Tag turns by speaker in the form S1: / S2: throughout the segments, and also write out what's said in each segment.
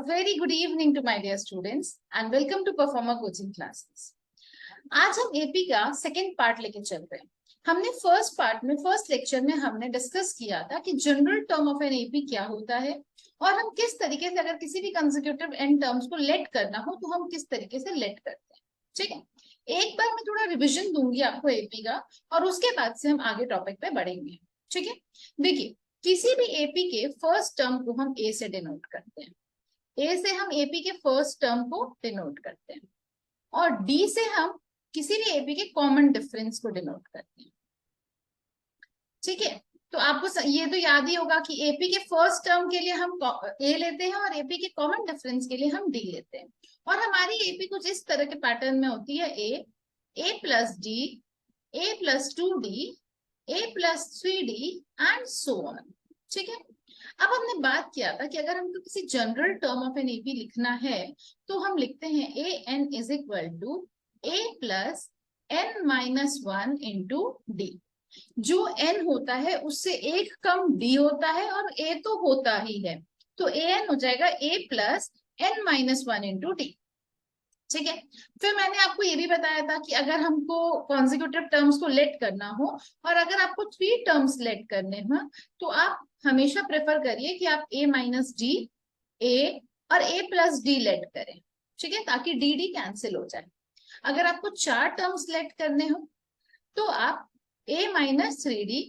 S1: very good evening to my dear students and welcome to Performer Coaching Classes. आज हम AP का second part लेके चल रहे हैं। हमने फर्स्ट लेक्चर में हमने डिस्कस किया था कि general term of an AP क्या होता है और हम किस तरीके से अगर किसी भी कंसेक्यूटिव एन टर्म्स को लेट करना हो तो हम किस तरीके से लेट करते हैं। ठीक है, एक बार मैं थोड़ा रिविजन दूंगी आपको एपी का और उसके बाद से हम आगे टॉपिक पे बढ़ेंगे। ठीक है, देखिए किसी भी एपी के फर्स्ट टर्म को हम ए से डिनोट करते हैं। ए से हम एपी के फर्स्ट टर्म को डिनोट करते हैं और डी से हम किसी भी एपी के कॉमन डिफरेंस को डिनोट करते हैं। ठीक है, तो आपको ये तो याद ही होगा कि एपी के फर्स्ट टर्म के लिए हम ए लेते हैं और एपी के कॉमन डिफरेंस के लिए हम डी लेते हैं। और हमारी एपी कुछ इस तरह के पैटर्न में होती है, a plus d, a plus 2d, a plus 3d and so on. ठीक है, अब हमने बात किया था कि अगर हमको किसी general term of an AP लिखना है तो हम लिखते हैं a n is equal to a plus n minus 1 into d. जो एन होता है उससे एक कम डी होता है और ए तो होता ही है, तो ए एन हो जाएगा a plus n minus 1 into d. ठीक है, फिर मैंने आपको ये भी बताया था कि अगर हमको कॉन्जिक्यूटिव टर्म्स को लेट करना हो और अगर आपको 3 टर्म्स लेट करने हो तो आप हमेशा प्रेफर करिए कि आप ए माइनस डी, ए और ए प्लस डी लेट करें। ठीक है, ताकि डी डी कैंसिल हो जाए। अगर आपको 4 टर्म्स लेट करने हो तो आप ए minus 3d,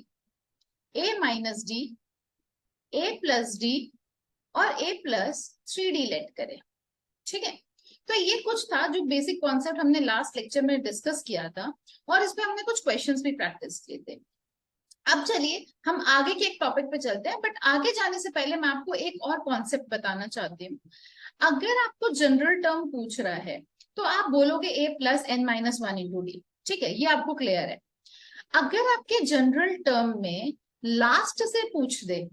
S1: A minus D, a plus D और ए प्लस 3d लेट करें। ठीक है, तो ये कुछ था जो बेसिक कॉन्सेप्ट हमने लास्ट लेक्चर में डिस्कस किया था और इस पे हमने कुछ क्वेश्चंस भी प्रैक्टिस किए थे। अब चलिए हम आगे के एक टॉपिक पे चलते हैं, बट आगे जाने से पहले मैं आपको एक और कॉन्सेप्ट बताना चाहती हूँ। अगर आपको जनरल टर्म पूछ रहा है तो आप बोलोगे a plus n minus 1 into d. ठीक है, ये आपको क्लियर है। अगर आपके जनरल टर्म में लास्ट से पूछ दे,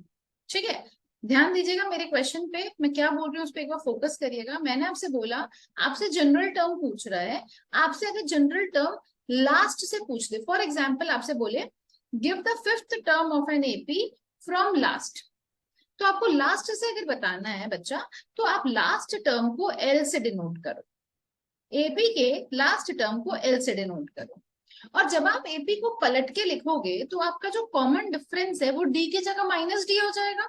S1: ठीक है, ध्यान दीजिएगा मेरे क्वेश्चन पे, मैं क्या बोल रही हूँ उस पर एक बार फोकस करिएगा। मैंने आपसे बोला आपसे जनरल टर्म पूछ रहा है, आपसे अगर जनरल टर्म लास्ट से पूछ दे, फॉर एग्जाम्पल आपसे बोले give the 5th term of an AP from last, तो आपको लास्ट से अगर बताना है बच्चा तो आप लास्ट टर्म को एल से डिनोट करो, एपी के लास्ट टर्म को एल से डिनोट करो। और जब आप एपी को पलट के लिखोगे तो आपका जो कॉमन डिफरेंस है वो डी की जगह माइनस डी हो जाएगा।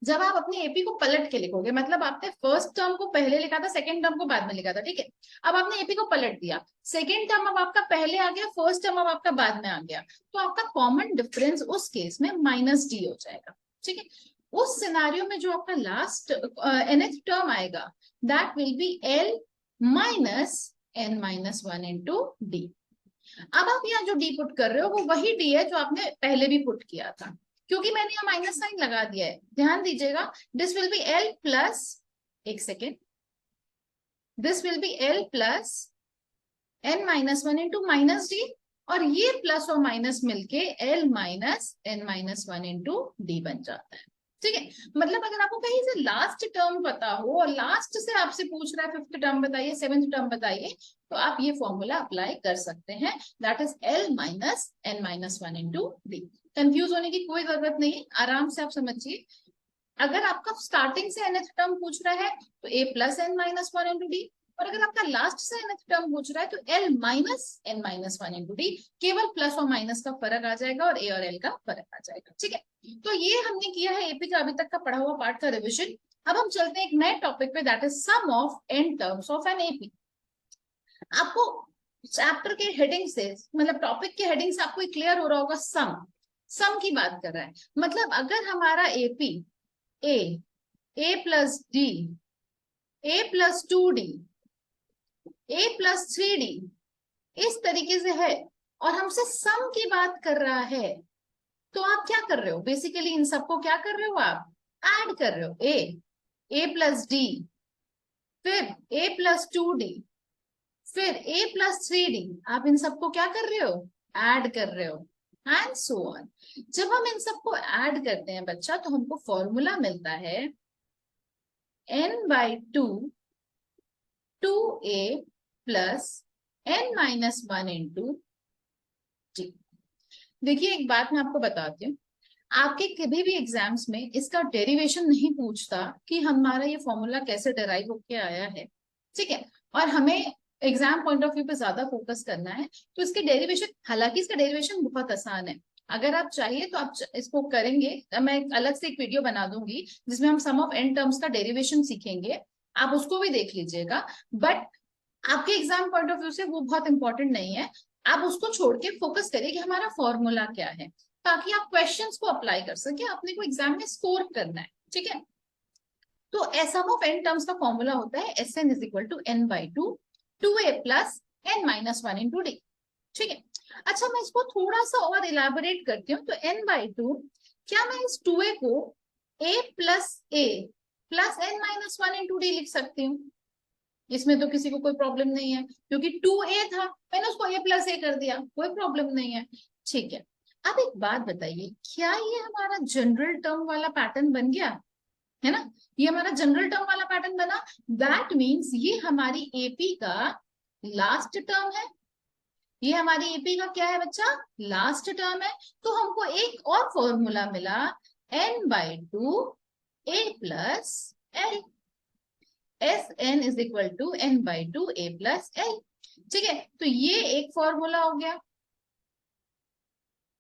S1: जब आप अपनी एपी को पलट के लिखोगे, मतलब आपने फर्स्ट टर्म को पहले लिखा था, सेकंड टर्म को बाद में लिखा था। ठीक है, अब आपने एपी को पलट दिया, सेकंड टर्म अब आपका पहले आ गया, फर्स्ट टर्म अब आपका बाद में आ गया, तो आपका कॉमन डिफरेंस उस केस में माइनस डी हो जाएगा। ठीक है, उस सिनारियो में जो आपका लास्ट nth टर्म आएगा that will be l minus n minus 1 into d. अब आप यहाँ जो डी पुट कर रहे हो वो वही डी है जो आपने पहले भी पुट किया था, क्योंकि मैंने यहाँ माइनस साइन लगा दिया है। ध्यान दीजिएगा, this will be l plus, एक second, this will be l plus n minus 1 into minus d और ये प्लस और माइनस मिलके l minus n minus 1 into d बन जाता है। ठीक है, मतलब अगर आपको कहीं से लास्ट टर्म पता हो और लास्ट से आपसे पूछ रहा है 5th टर्म बताइए, 7th टर्म बताइए, तो आप ये फॉर्मूला अप्लाई कर सकते हैं, that is l minus n minus 1 into d. Confuse होने की कोई जरूरत नहीं, आराम से आप समझिए। अगर आपका स्टार्टिंग से nth टर्म पूछ रहा है तो a plus n minus 1 into d, और अगर आपका लास्ट से nth टर्म पूछ रहा है तो l minus n minus 1 into d. केवल प्लस और माइनस का फर्क आ जाएगा और a और l का फर्क आ जाएगा। ठीक है, तो ये हमने किया है एपी का अभी तक का पढ़ा हुआ पार्ट का रिविजन। अब हम चलते हैं एक नए टॉपिक पे, that is sum of n terms of an AP. आपको चैप्टर के हेडिंग से, मतलब टॉपिक के हेडिंग से आपको क्लियर हो रहा होगा, सम की बात कर रहा है। मतलब अगर हमारा AP A plus d, a plus 2d, a plus 3d इस तरीके से है और हमसे सम की बात कर रहा है, तो आप क्या कर रहे हो, बेसिकली इन सबको क्या कर रहे हो, आप ऐड कर रहे हो। ए प्लस डी, फिर ए प्लस 2d, फिर ए प्लस 3d, आप इन सबको क्या कर रहे हो, ऐड कर रहे हो, एंड सो ऑन। जब हम इन सबको ऐड करते हैं बच्चा तो हमको फॉर्मूला मिलता है n/2 2a plus n minus 1 into D. देखिए एक बात मैं आपको बताती हूँ, आपके कभी भी एग्जाम्स में इसका डेरिवेशन नहीं पूछता कि हमारा ये फॉर्मूला कैसे डेराइव होके आया है, ठीक है। और हमें एग्जाम पॉइंट ऑफ व्यू पे ज्यादा फोकस करना है, तो इसके डेरिवेशन, हालांकि इसका डेरिवेशन बहुत आसान है। अगर आप चाहिए तो आप इसको करेंगे, मैं अलग से एक वीडियो बना दूंगी जिसमें हम सम ऑफ एन टर्म्स का डेरिवेशन सीखेंगे, आप उसको भी देख लीजिएगा। बट आपके एग्जाम पॉइंट ऑफ व्यू से वो बहुत इंपॉर्टेंट नहीं है। आप उसको छोड़ के फोकस करिए कि हमारा फॉर्मूला क्या है, ताकि आप क्वेश्चंस को अप्लाई कर सके, अपने को एग्जाम में स्कोर करना है, ठीक है। तो सम ऑफ एन टर्म्स का फॉर्मूला होता है S n is equal to n by two a plus n minus one into d, ठीक है। अच्छा, मैं इसको थोड़ा सा और इलाबोरेट करती हूँ। तो एन बाई टू, क्या मैं इस टू ए को a plus n minus one into d लिख सकती हूँ? इसमें तो किसी को कोई प्रॉब्लम नहीं है, क्योंकि टू ए था, मैंने उसको ए प्लस ए कर दिया, कोई प्रॉब्लम नहीं है, ठीक है। अब एक बात बताइए, क्या ये हमारा जनरल टर्म वाला पैटर्न बन गया है ना? ये हमारा जनरल टर्म वाला पैटर्न बना। दैट मीन्स ये हमारी एपी का लास्ट टर्म है। ये हमारी एपी का क्या है बच्चा? लास्ट टर्म है। तो हमको एक और फॉर्मूला मिला, n by two a plus l, S n is equal to n by two a plus l, ठीक है। तो ये एक फॉर्मूला हो गया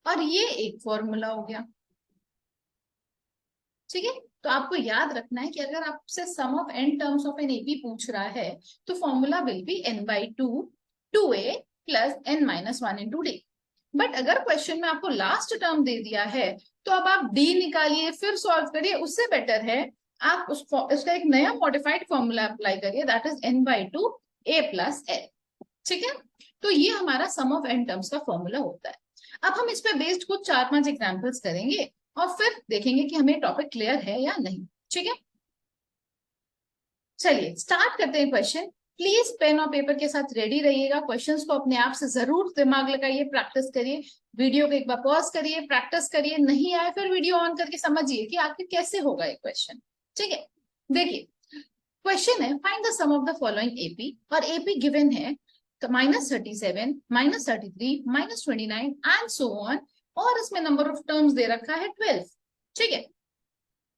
S1: और ये एक फॉर्मूला हो गया, ठीक है। तो आपको याद रखना है कि अगर आपसे sum of n terms of an AP पूछ रहा है तो formula will be n by two a plus n minus one into d. But अगर क्वेश्चन में आपको लास्ट टर्म दे दिया है तो अब आप डी निकालिए फिर सॉल्व करिए, उससे बेटर है आप उसका एक नया मॉडिफाइड फॉर्मूला अप्लाई करिए, that is an by two a plus l, ठीक है। तो ये हमारा सम ऑफ एन टर्म्स का फॉर्मूला होता है। अब हम इस पे बेस्ड कुछ 4-5 एग्जांपल्स करेंगे और फिर देखेंगे कि हमें टॉपिक क्लियर है या नहीं, ठीक है। चलिए स्टार्ट करते हैं क्वेश्चन। प्लीज पेन और पेपर के साथ रेडी रहिएगा, क्वेश्चंस को अपने आप से जरूर दिमाग लगाइए, प्रैक्टिस करिए। वीडियो को एक बार पॉज करिए, प्रैक्टिस करिए, नहीं आए फिर वीडियो ऑन करके समझिए कि आखिर कैसे होगा ये क्वेश्चन, ठीक है। देखिए क्वेश्चन है, find the sum of the following AP, और एपी गिवन है -37, -33, -29 एंड सो ऑन, और इसमें नंबर ऑफ टर्म्स दे रखा है 12, ठीक है।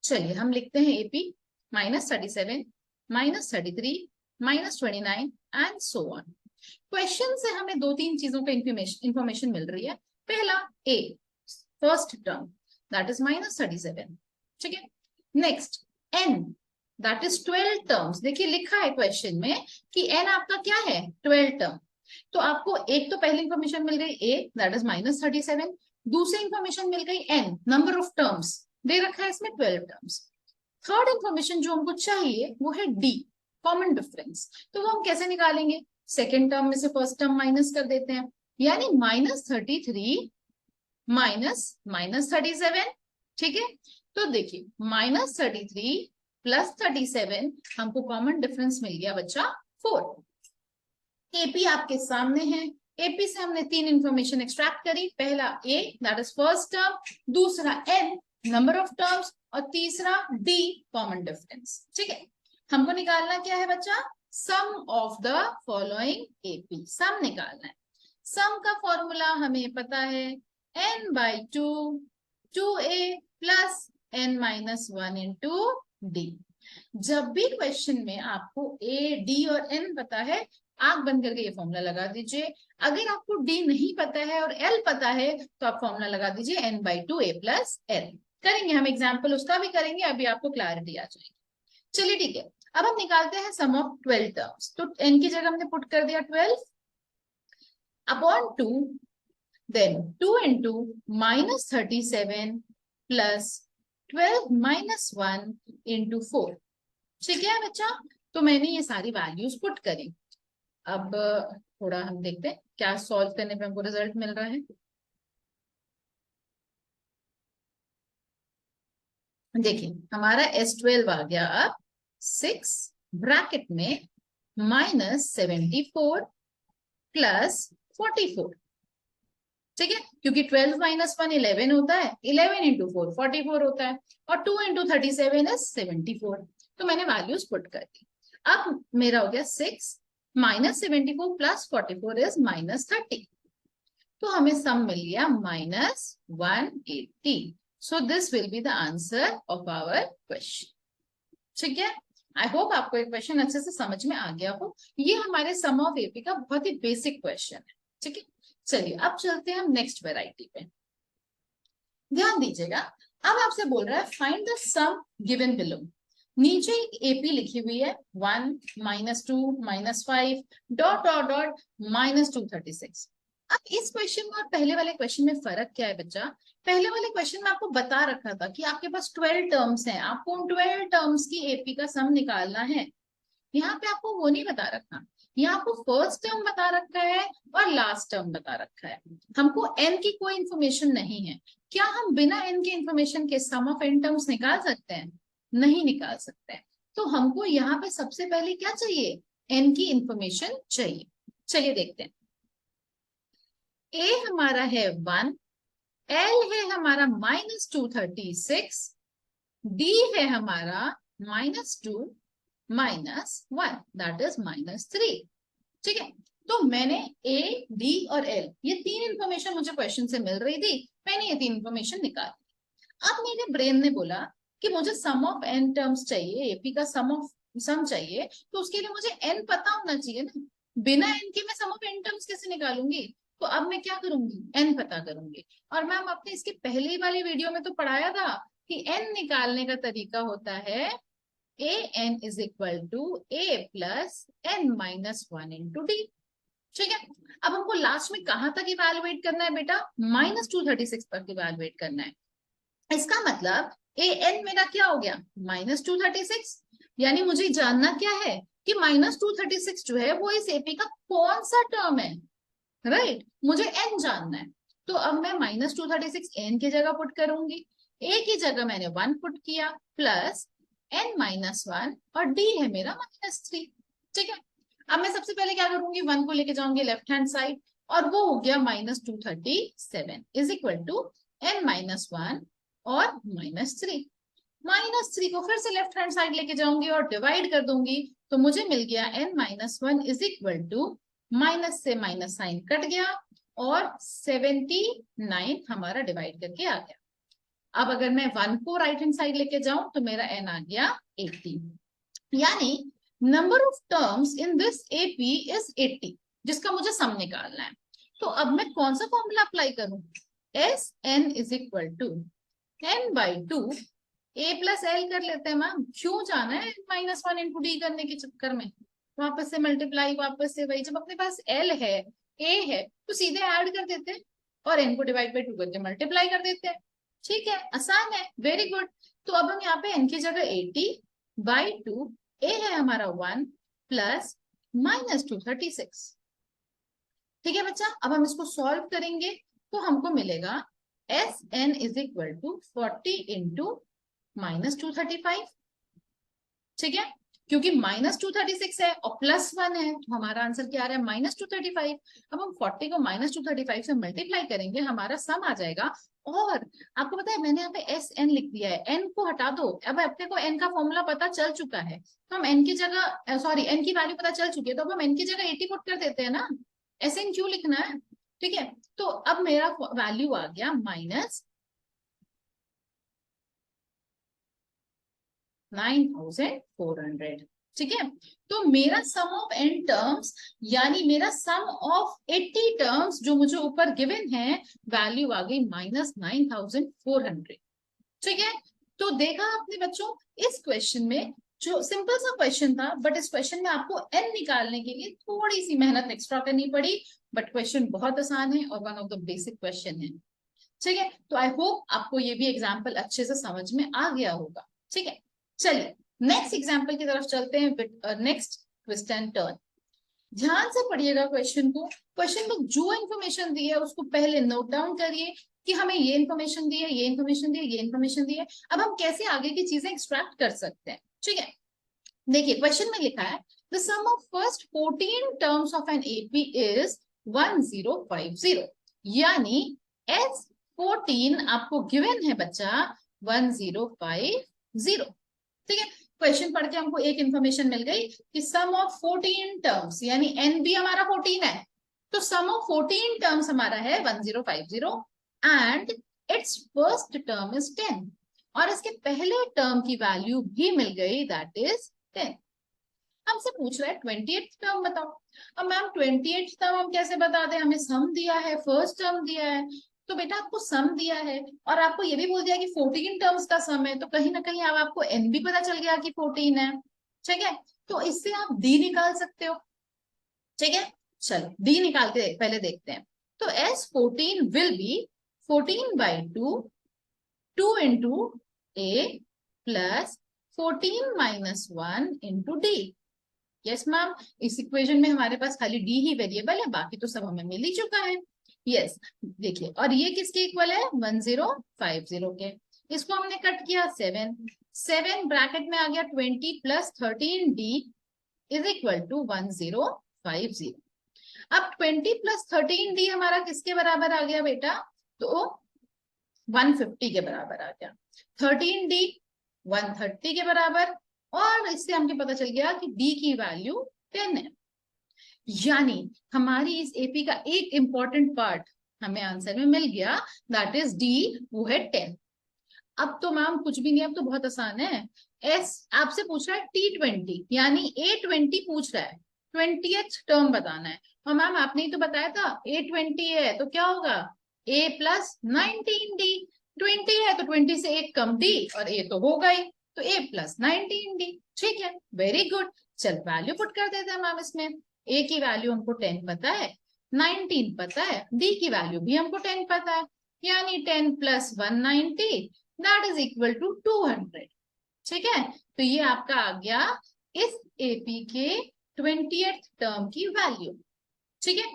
S1: चलिए हम लिखते हैं AP -37, -33, -29 and so on. Question से हमें 2-3 चीजों का इंफॉर्मेशन मिल रही है। पहला a, first term that is -37, ठीक है। Next n that is 12 terms. देखिए लिखा है क्वेश्चन में कि एन आपका क्या है? 12 टर्म। तो आपको एक तो पहली इंफॉर्मेशन मिल गई ए दैट इज -37, दूसरी इंफॉर्मेशन मिल गई एन, नंबर ऑफ टर्म्स दे रखा है इसमें 12 टर्म्स। थर्ड इंफॉर्मेशन जो हमको चाहिए वो है डी, कॉमन डिफरेंस। तो वो हम कैसे निकालेंगे? सेकेंड टर्म में से फर्स्ट टर्म माइनस कर देते हैं, यानी -33 माइनस -37, ठीक है। तो देखिए -33 प्लस 37 हमको कॉमन डिफरेंस मिल गया बच्चा 4। एपी आपके सामने है, एपी से हमने 3 इंफॉर्मेशन एक्सट्रैक्ट करी। पहला ए दैट इज फर्स्ट टर्म, दूसरा एन नंबर ऑफ टर्म्स, और तीसरा डी कॉमन डिफरेंस, ठीक है। हमको निकालना क्या है बच्चा? Sum of the following AP, sum निकालना है। सम का फॉर्मूला हमें पता है, n by two a plus n minus one into d. जब भी क्वेश्चन में आपको ए डी और एन पता है, आंख बंद करके ये फॉर्मूला लगा दीजिए। अगर आपको डी नहीं पता है और एल पता है तो आप फॉर्मूला लगा दीजिए n by two a plus l. करेंगे हम एग्जाम्पल उसका भी करेंगे, अभी आपको क्लैरिटी आ जाएगी। चलिए ठीक है, अब हम निकालते हैं सम ऑफ 12 टर्म्स। तो एन की जगह हमने पुट कर दिया 12 upon 2, then 2 into -37 plus 12 minus 1 into 4, ठीक है बच्चा। तो मैंने ये सारी वैल्यूज पुट करी। अब थोड़ा हम देखते हैं क्या सॉल्व करने पे हमको रिजल्ट मिल रहा है। देखिए हमारा S12 आ गया अब 6 ब्रैकेट में -74 प्लस 44, ठीक है। क्योंकि 12 माइनस 1 11 होता है, 11 इंटू 4 44 होता है, और 2 इंटू 37 इज 74। तो मैंने वैल्यूज पुट कर दी। अब मेरा हो गया 6 -74 प्लस 44 इज -30। तो हमें सम मिल गया -180। So this will be the answer of our question. ठीक है, आई होप आपको ये क्वेश्चन अच्छे से समझ में आ गया हो। ये हमारे सम ऑफ एपी का बहुत ही बेसिक क्वेश्चन है। ठीक है, चलिए अब चलते हैं हम नेक्स्ट वेराइटी पे। ध्यान दीजिएगा, अब आपसे बोल रहा है find the sum given below. नीचे एक एपी लिखी हुई है 1 -2 -5 डॉट डॉट डॉट -236। अब इस क्वेश्चन में और पहले वाले क्वेश्चन में फर्क क्या है बच्चा? पहले वाले क्वेश्चन में आपको बता रखा था कि आपके पास 12 टर्म्स हैं, आपको उन 12 टर्म्स की एपी का सम निकालना है। यहाँ पे आपको वो नहीं बता रखा, यहाँ आपको फर्स्ट टर्म बता रखा है और लास्ट टर्म बता रखा है। हमको एन की कोई इंफॉर्मेशन नहीं है। क्या हम बिना एन के इंफॉर्मेशन के सम ऑफ एन टर्म्स निकाल सकते हैं? नहीं निकाल सकते। तो हमको यहाँ पे सबसे पहले क्या चाहिए? एन की इंफॉर्मेशन चाहिए। चलिए देखते हैं। ए हमारा है 1, एल है हमारा -236, डी है हमारा -2 -1 दैट इज -3। ठीक है, तो मैंने ए, डी और एल ये तीन इंफॉर्मेशन मुझे क्वेश्चन से मिल रही थी, मैंने ये तीन इंफॉर्मेशन निकाली। अब मेरे ब्रेन ने बोला कि मुझे सम ऑफ एन टर्म्स चाहिए, एपी का सम चाहिए, तो उसके लिए मुझे एन पता होना चाहिए ना। बिना एन के मैं सम ऑफ एन टर्म्स कैसे निकालूंगी? तो अब मैं क्या करूंगी? एन पता करूंगी। और मैम आपने इसके पहले वाली वीडियो में तो पढ़ाया था कि एन निकालने का तरीका होता है an is equal to a plus n minus 1 into d। ठीक है, अब हमको लास्ट में कहां तक इवैल्यूएट करना है बेटा? -236 तक इवैल्यूएट करना है। इसका मतलब an मेरा क्या हो गया? -236। यानी मुझे जानना क्या है कि -236 जो है वो इस एपी का कौन सा टर्म है, राइट? मुझे n जानना है। तो अब मैं -236 n की जगह पुट करूंगी, a की जगह मैंने 1 पुट किया, प्लस n-1 और d है मेरा -3। ठीक है, अब मैं सबसे पहले क्या करूंगी? 1 को लेके जाऊंगी लेफ्ट हैंड साइड और वो हो गया -237 इज इक्वल टू n-1 और -3। -3 को फिर से लेफ्ट हैंड साइड लेके जाऊंगी और डिवाइड कर दूंगी, तो मुझे मिल गया n-1 is equal to, minus से माइनस साइन कट गया और 79 हमारा डिवाइड करके आ गया। अब अगर मैं 1 को राइट हैंड साइड लेके जाऊं तो मेरा n आ गया 80। यानी number of terms in this AP is 80, जिसका मुझे सम निकालना है। तो अब मैं कौन सा फॉर्मूला अप्लाई करूं? S n is equal to n/2 a plus l कर लेते हैं। मैम क्यों जाना है -1 इंटू डी करने के चक्कर में? वापस से मल्टीप्लाई, वापस से वही। जब अपने पास एल है, ए है, तो सीधे ऐड कर देते हैं और एन को डिवाइड बाई 2 करके मल्टीप्लाई कर देते हैं। ठीक है, आसान है, वेरी गुड। तो अब हम यहाँ पे n की जगह 80/2, a है हमारा 1 प्लस -236। ठीक है बच्चा, अब हम इसको सॉल्व करेंगे तो हमको मिलेगा S n is equal to 40 into -235। ठीक है, क्योंकि -236 है और +1 है तो हमारा आंसर क्या आ रहा है? -235। अब हम 40 को -235 से मल्टीप्लाई करेंगे, हमारा सम आ जाएगा। और आपको पता है मैंने यहाँ पे एस एन लिख दिया है, एन को हटा दो। अब अपने को एन का फॉर्मूला पता चल चुका है, तो हम एन की जगह, सॉरी एन की वैल्यू पता चल चुकी है, तो अब हम एन की जगह 80 पुट कर देते हैं ना। एस एन क्यों लिखना है? ठीक है, तो अब मेरा वैल्यू आ गया -9400। ठीक है, तो मेरा सम ऑफ एन टर्म्स, यानी मेरा सम ऑफ 80 टर्म्स जो मुझे ऊपर गिवन है, वैल्यू आ गई -9400। ठीक है, तो देखा आपने बच्चों, इस क्वेश्चन में जो सिंपल सा क्वेश्चन था, बट इस क्वेश्चन में आपको एन निकालने के लिए थोड़ी सी मेहनत एक्स्ट्रा करनी पड़ी, बट क्वेश्चन बहुत आसान है और one of the basic question है। ठीक है, तो आई होप आपको ये भी एग्जाम्पल अच्छे से समझ में आ गया होगा। ठीक है, चलिए नेक्स्ट एग्जाम्पल की तरफ चलते हैं। नेक्स्ट ट्विस्ट एंड टर्न, ध्यान से पढ़िएगा क्वेश्चन को। क्वेश्चन में जो इन्फॉर्मेशन दी है उसको पहले नोट डाउन करिए कि हमें ये इन्फॉर्मेशन दी है, ये इन्फॉर्मेशन दी है, ये इन्फॉर्मेशन दी है। अब हम कैसे आगे की चीजें एक्सट्रैक्ट कर सकते हैं? ठीक है, देखिए क्वेश्चन में लिखा है the sum of first 14 terms of an AP is 1050। यानी S14 आपको गिवन है बच्चा 1050। ठीक है, क्वेश्चन पढ़ के हमको एक इंफॉर्मेशन मिल गई कि सम ऑफ 14 टर्म्स, यानी एन भी हमारा 14 है, तो सम ऑफ 14 टर्म्स हमारा है 1050 and it's first term is 10 और इसके पहले टर्म की वैल्यू भी मिल गई, दैट इज 10। हमसे पूछ रहा है 28th टर्म बताओ। अब मैम 28th टर्म हम कैसे बता दें, हमें सम दिया है, फर्स्ट टर्म दिया है, तो बेटा आपको सम दिया है और आपको ये भी बोल दिया कि 14 टर्म्स का सम है, तो कहीं ना कहीं अब आपको एन भी पता चल गया कि 14 है। ठीक है, तो इससे आप डी निकाल सकते हो। ठीक है, चलो डी निकाल के पहले देखते हैं। तो S 14 will be 14/2 2 into A plus 14 minus 1 into D. Yes ma'am, इस इक्वेशन में हमारे पास खाली डी ही वेरिएबल है, बाकी तो सब हमें मिल ही चुका है। यस, देखिए, और ये किसके इक्वल है, 1050 के। इसको हमने कट किया 7 7 ब्रैकेट में आ गया 20 plus 13d is equal to 1050। अब 20 प्लस 13d हमारा किसके बराबर आ गया बेटा, तो 150 के बराबर आ गया। 13d 130 के बराबर, और इससे हमको पता चल गया कि d की वैल्यू 10 है। यानी हमारी इस एपी का एक इंपॉर्टेंट पार्ट हमें आंसर में मिल गया, दैट इज डी, वो है 10। अब तो मैम कुछ भी नहीं, अब तो बहुत आसान है। एस आपसे पूछ रहा है T20 यानी A20 पूछ रहा है, 20th टर्म बताना है। और मैम आपने ही तो बताया था A20 है तो क्या होगा, A प्लस 19D। 20 है तो 20 से एक कम D और A तो होगा ही, तो A प्लस 19D। ठीक है, वेरी गुड। चल वैल्यू पुट कर देते हैं मैम इसमें। A की वैल्यू हमको 10 पता है, 19 पता है, D की वैल्यू भी हमको 10 पता है, यानी 10 plus 190 that is equal to 200। ठीक है, तो ये आपका आ गया इस एपी के 20th टर्म की वैल्यू। ठीक है,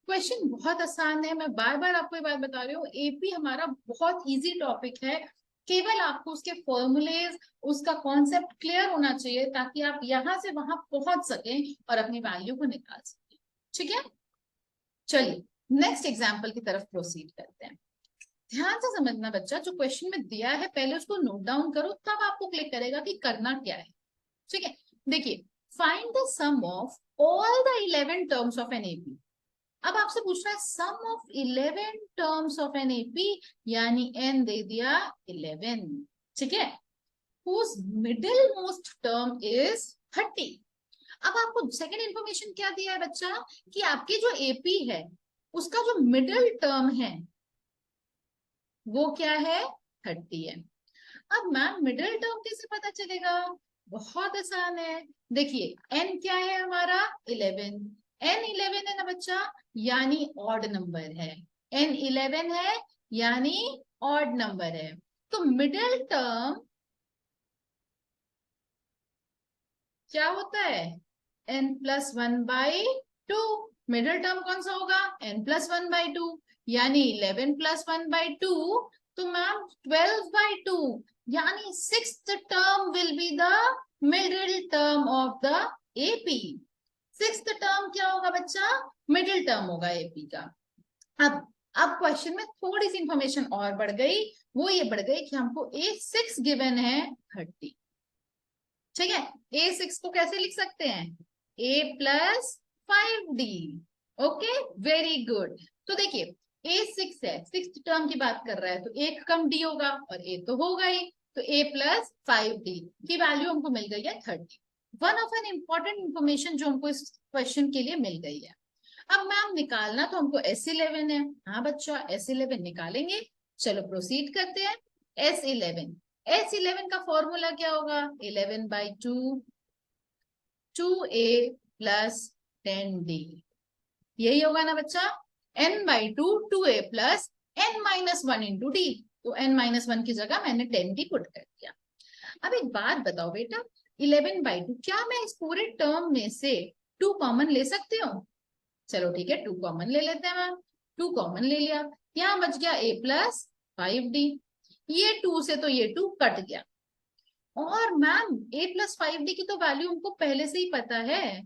S1: क्वेश्चन बहुत आसान है, मैं बार बार आपको ये बात बता रही हूँ, एपी हमारा बहुत इजी टॉपिक है। केवल आपको उसके फॉर्मूलेज, उसका कॉन्सेप्ट क्लियर होना चाहिए ताकि आप यहां से वहां पहुंच सकें और अपनी वैल्यू को निकाल सकें। ठीक है, चलिए नेक्स्ट एग्जाम्पल की तरफ प्रोसीड करते हैं। ध्यान से समझना बच्चा, जो क्वेश्चन में दिया है पहले उसको नोट डाउन करो, तब आपको क्लिक करेगा कि करना क्या है। ठीक है, देखिए, find the sum of all the 11 terms of an AP. अब आपसे पूछ रहा है sum of 11 terms of an AP, यानी एन दे दिया 11। ठीक है, whose middle most term is 30। अब आपको सेकेंड इंफॉर्मेशन क्या दिया है बच्चा, कि आपकी जो एपी है उसका जो मिडिल टर्म है वो क्या है, 30 है। अब मैम मिडिल टर्म कैसे पता चलेगा, बहुत आसान है। देखिए एन क्या है हमारा, 11। एन 11 है ना बच्चा, यानी ऑड नंबर है। एन 11 है यानी ऑड नंबर है, तो मिडिल टर्म क्या होता है, एन प्लस 1/2। मिडिल टर्म कौन सा होगा, एन प्लस 1/2, यानी 11 प्लस 1/2, तो मैम 12/2, यानी sixth term will be the middle term of the AP. Sixth term क्या होगा बच्चा, मिडिल टर्म होगा एपी का। अब क्वेश्चन में थोड़ी सी इंफॉर्मेशन और बढ़ गई, वो ये बढ़ गई कि हमको A6 गिवन है 30। ठीक है, A6 को कैसे लिख सकते हैं, A plus 5D। Okay, very good. तो देखिए A6 है, सिक्स टर्म की बात कर रहा है, तो एक कम D होगा और A तो होगा ही, तो A प्लस 5D की वैल्यू हमको मिल गई है 30। One of an important information जो हमको इस क्वेश्चन के लिए मिल गई है। अब मैम निकालना तो हमको S11 है, हाँ बच्चा S11 निकालेंगे। चलो प्रोसीड करते हैं। S11 का फॉर्मूला क्या होगा, 11/2 2A प्लस 10D, यही होगा ना बच्चा। n/2 2A plus n-1 into D, तो n-1 की जगह मैंने 10D पुट कर दिया। अब एक बात बताओ बेटा, 11/2 क्या मैं इस पूरे टर्म में से 2 कॉमन ले सकती हूँ, चलो ठीक है 2 कॉमन ले लेते हैं मैम। 2 कॉमन ले लिया, यहाँ बच गया A प्लस 5D, ये 2 से तो ये 2 कट गया। और मैम A प्लस 5D की तो वैल्यू हमको पहले से ही पता है,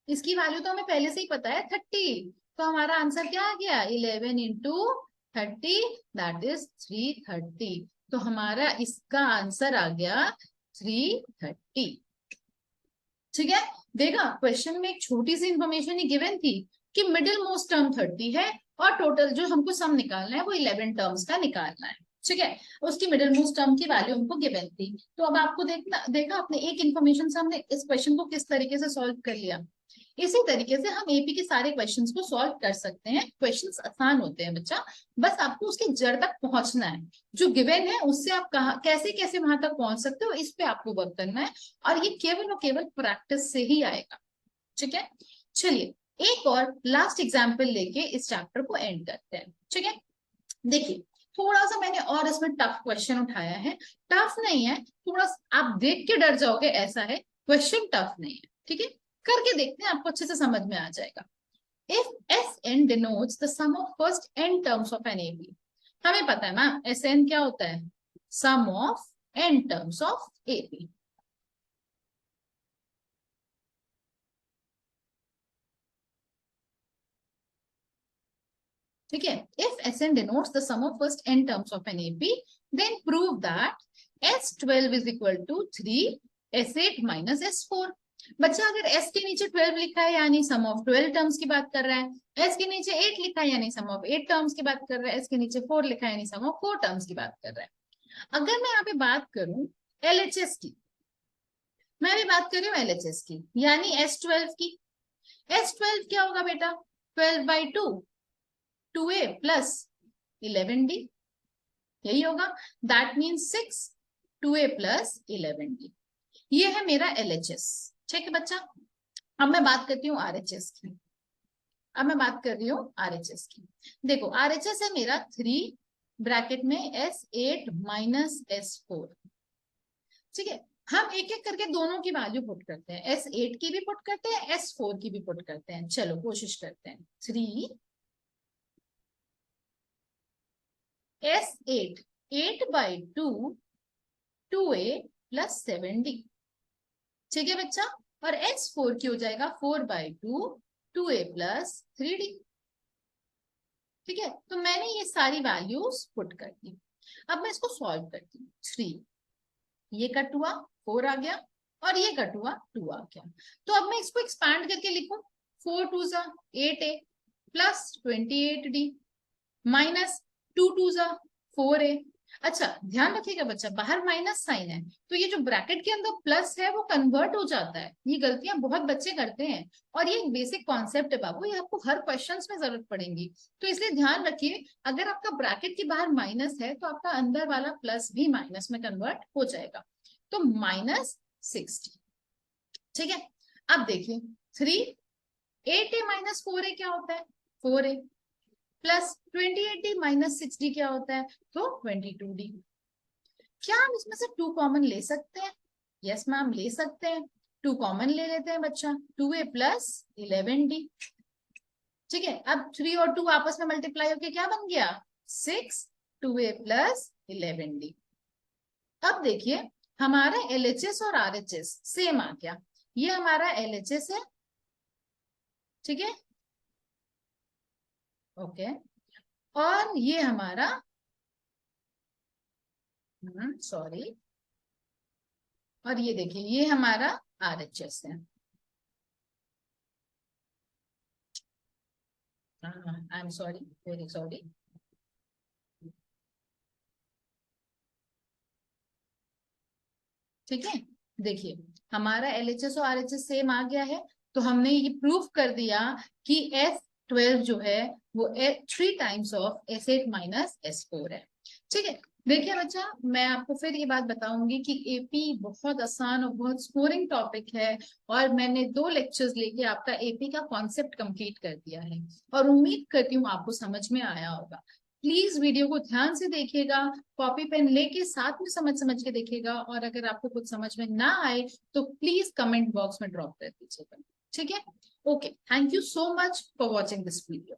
S1: इसकी वैल्यू तो हमें पहले से ही पता है 30। तो हमारा आंसर क्या आ गया, 11 इंटू 30 दैट इज 330। तो हमारा इसका आंसर आ गया 330। ठीक है, देखा क्वेश्चन में एक छोटी सी इंफॉर्मेशन ही गिवन थी कि मिडिल मोस्ट टर्म 30 है और टोटल जो हमको सम निकालना है वो 11 टर्म्स का निकालना है, ठीक है। उसकी मिडिल मोस्ट टर्म की वैल्यू हमको गिवन थी। तो अब आपको देखा आपने एक इन्फॉर्मेशन से हमने इस क्वेश्चन को किस तरीके से सॉल्व कर लिया। इसी तरीके से हम एपी के सारे क्वेश्चंस को सॉल्व कर सकते हैं। क्वेश्चंस आसान होते हैं बच्चा, बस आपको उसकी जड़ तक पहुंचना है। जो गिवन है उससे आप कहा कैसे कैसे वहां तक पहुंच सकते हो, इस पे आपको वर्क करना है। और ये केवल और केवल प्रैक्टिस से ही आएगा, ठीक है। चलिए एक और लास्ट एग्जाम्पल लेके इस चैप्टर को एंड करते हैं, ठीक है। देखिए थोड़ा सा मैंने और इसमें टफ क्वेश्चन उठाया है। टफ नहीं है, थोड़ा आप देख के डर जाओगे ऐसा है, क्वेश्चन टफ नहीं है, ठीक है। करके देखते हैं, आपको अच्छे से समझ में आ जाएगा। If S n denotes the sum of first n terms of an AP, हमें पता है ना एस एन क्या होता है, sum of n terms of AP. ठीक है, if S n denotes the sum of first n terms of an AP, then prove that S12 is equal to 3 S8 minus S4। बच्चा अगर S के नीचे 12 लिखा है यानी सम ऑफ 12 टर्म्स की बात कर रहा है, S के नीचे 8 लिखा है यानी सम ऑफ 8 टर्म्स की बात कर रहा है, S के नीचे 4 लिखा है यानी सम ऑफ 4 टर्म्स की बात कर रहा है। अगर मैं यहाँ पे बात करूं LHS की, मैं भी बात कर रही हूँ LHS की यानी S12 की। S12 क्या होगा बेटा, 12/2 2a प्लस 11d, यही होगा। That means 6 2a plus 11d, ये है मेरा LHS, ठीक है बच्चा। अब मैं बात करती हूँ RHS की। अब मैं बात कर रही हूँ RHS की। देखो RHS है मेरा 3 ब्रैकेट में S8 माइनस S4, ठीक है। हम एक एक करके दोनों की वैल्यू पुट करते हैं, S8 की भी पुट करते हैं, S4 की भी पुट करते हैं। चलो कोशिश करते हैं। 3 S8 8/2 2a प्लस 7d, ठीक है बच्चा। और S4 की हो जाएगा 4/2 2a प्लस 3d, ठीक है। तो मैंने ये सारी वैल्यूज पुट कर दी। अब मैं इसको सॉल्व करती हूँ। 3 ये कट हुआ, 4 आ गया, और ये कट हुआ, 2 आ गया। तो अब मैं इसको एक्सपैंड करके लिखूं, 4 2 जा 8a प्लस 28d माइनस 2 2 जा 4a। अच्छा ध्यान रखिएगा बच्चा, बाहर माइनस साइन है तो ये जो ब्रैकेट के अंदर प्लस है वो कन्वर्ट हो जाता है। ये गलतियां बहुत बच्चे करते हैं, और ये एक बेसिक कॉन्सेप्ट है बाबू, ये आपको हर क्वेश्चंस में जरूरत पड़ेगी। तो इसलिए ध्यान रखिए, अगर आपका ब्रैकेट के बाहर माइनस है तो आपका अंदर वाला प्लस भी माइनस में कन्वर्ट हो जाएगा। तो -60, ठीक है। अब देखिए 3 8a माइनस 4a क्या होता है, 4a plus 28d minus 6d क्या होता है, तो 22d। क्या हम इसमें से 2 कॉमन ले सकते हैं? यस मैम ले सकते हैं, 2 कॉमन ले लेते हैं बच्चा, 2a प्लस 11d, ठीक है। अब 3 और 2 आपस में मल्टीप्लाई होकर क्या बन गया, 6 2a प्लस 11d। अब देखिए हमारा LHS और RHS सेम आ गया, ये हमारा LHS है, ठीक है, ओके। और ये हमारा सॉरी, और ये देखिए ये हमारा RHS है। I am sorry, very sorry. ठीक है, देखिए हमारा LHS और RHS सेम आ गया है। तो हमने ये प्रूफ कर दिया कि S12 जो है वो 3 times of S8 minus S4 है, ठीक है। देखिए बच्चा मैं आपको फिर ये बात बताऊंगी कि एपी बहुत आसान और बहुत स्कोरिंग टॉपिक है, और मैंने 2 लेक्चर्स लेके आपका एपी का कॉन्सेप्ट कंप्लीट कर दिया है, और उम्मीद करती हूँ आपको समझ में आया होगा। प्लीज वीडियो को ध्यान से देखिएगा, कॉपी पेन लेके साथ में समझ समझ के देखिएगा, और अगर आपको कुछ समझ में ना आए तो प्लीज कमेंट बॉक्स में ड्रॉप कर दीजिएगा, ठीक है। Okay, thank you so much for watching this video.